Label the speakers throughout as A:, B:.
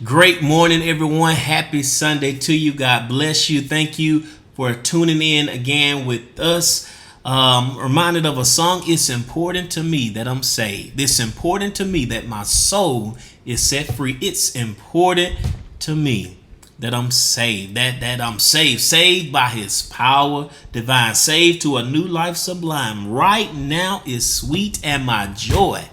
A: Great morning, everyone. Happy Sunday to you. God bless you. Thank you for tuning in again with us. Reminded of a song. It's important to me that I'm saved. It's important to me that my soul is set free. It's important to me that I'm saved. That I'm saved by His power divine, saved to a new life sublime. Right now is sweet, and my joy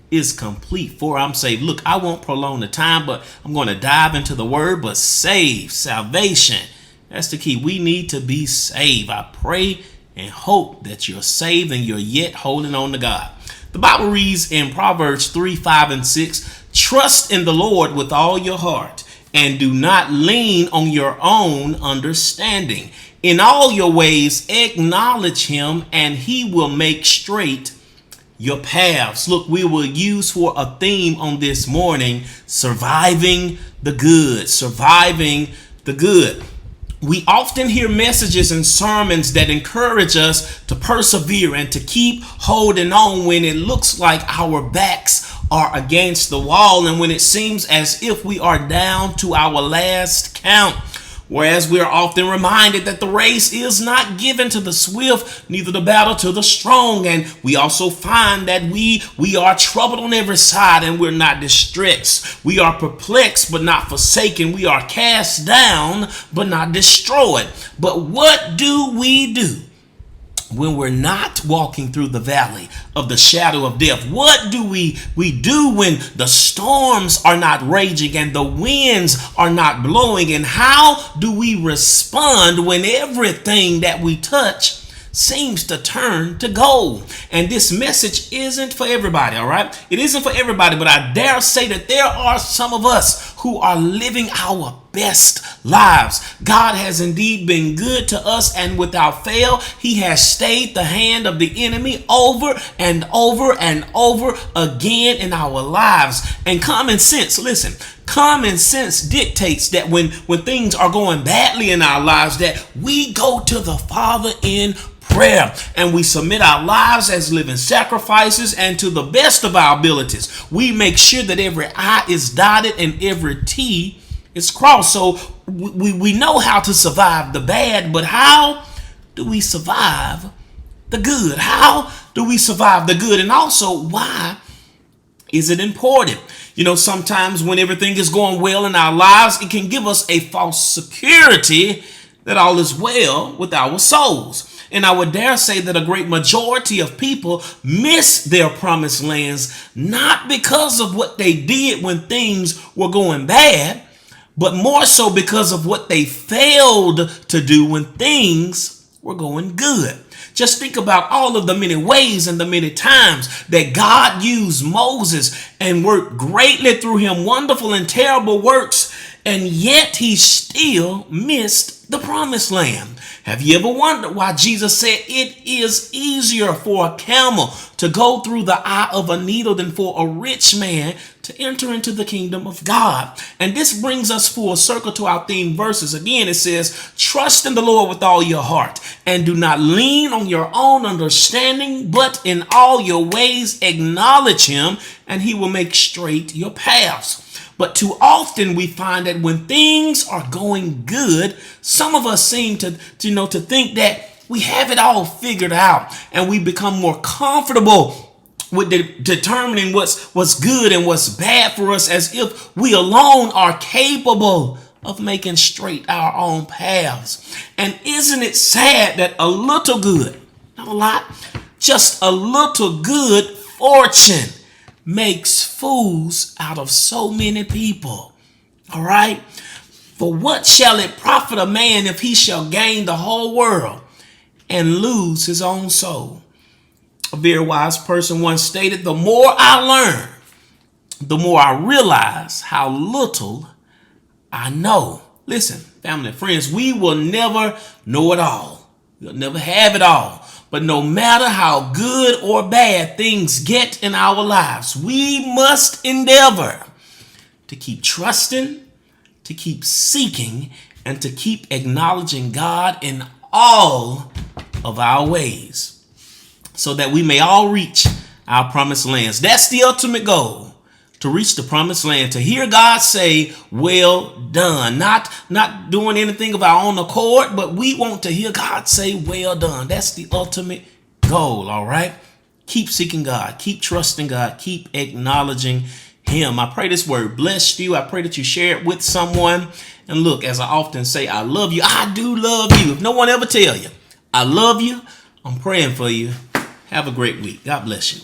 A: is complete, for I'm saved. Look, I won't prolong the time, but I'm going to dive into the word. But salvation, that's the key. We need to be saved. I pray and hope that you're saved and you're yet holding on to God. The Bible reads in Proverbs 3, 5, and 6, trust in the Lord with all your heart and do not lean on your own understanding. In all your ways, acknowledge Him and He will make straight your paths. Look, we will use for a theme on this morning, surviving the good. Surviving the good. We often hear messages and sermons that encourage us to persevere and to keep holding on when it looks like our backs are against the wall and when it seems as if we are down to our last count. Whereas we are often reminded that the race is not given to the swift, neither the battle to the strong. And we also find that we are troubled on every side and we're not distressed. We are perplexed but not forsaken. We are cast down but not destroyed. But what do we do when we're not walking through the valley of the shadow of death? What do we do when the storms are not raging and the winds are not blowing? And how do we respond when everything that we touch seems to turn to gold? And this message isn't for everybody, all right? It isn't for everybody, but I dare say that there are some of us who are living our best lives. God has indeed been good to us, and without fail, He has stayed the hand of the enemy over and over and over again in our lives. And common sense, listen, common sense dictates that when things are going badly in our lives, that we go to the Father in prayer and we submit our lives as living sacrifices, and to the best of our abilities we make sure that every I is dotted and every T is crossed. So we know how to survive the bad, but how do we survive the good? How do we survive the good? And also, why is it important? You know, sometimes when everything is going well in our lives, it can give us a false security that all is well with our souls. And I would dare say that a great majority of people miss their promised lands, not because of what they did when things were going bad, but more so because of what they failed to do when things were going good. Just think about all of the many ways and the many times that God used Moses and worked greatly through him, wonderful and terrible works, and yet he still missed the promised land. Have you ever wondered why Jesus said it is easier for a camel to go through the eye of a needle than for a rich man to enter into the kingdom of God? And this brings us full circle to our theme verses. Again, it says, trust in the Lord with all your heart and do not lean on your own understanding, but in all your ways acknowledge Him and He will make straight your paths. But too often we find that when things are going good, some of us seem to think that we have it all figured out, and we become more comfortable with determining what's good and what's bad for us, as if we alone are capable of making straight our own paths. And isn't it sad that a little good, not a lot, just a little good fortune makes fools out of so many people? All right. For what shall it profit a man if he shall gain the whole world and lose his own soul? A very wise person once stated, the more I learn, the more I realize how little I know. Listen, family and friends, we will never know it all. We'll never have it all. But no matter how good or bad things get in our lives, we must endeavor to keep trusting, to keep seeking, and to keep acknowledging God in all of our ways, so that we may all reach our promised lands. That's the ultimate goal, to reach the promised land, to hear God say, well done. Not doing anything of our own accord, but we want to hear God say, well done. That's the ultimate goal, all right? Keep seeking God. Keep trusting God. Keep acknowledging him. I pray this word blessed you. I pray that you share it with someone. And look, as I often say, I love you. I do love you. If no one ever tell you, I love you, I'm praying for you. Have a great week. God bless you.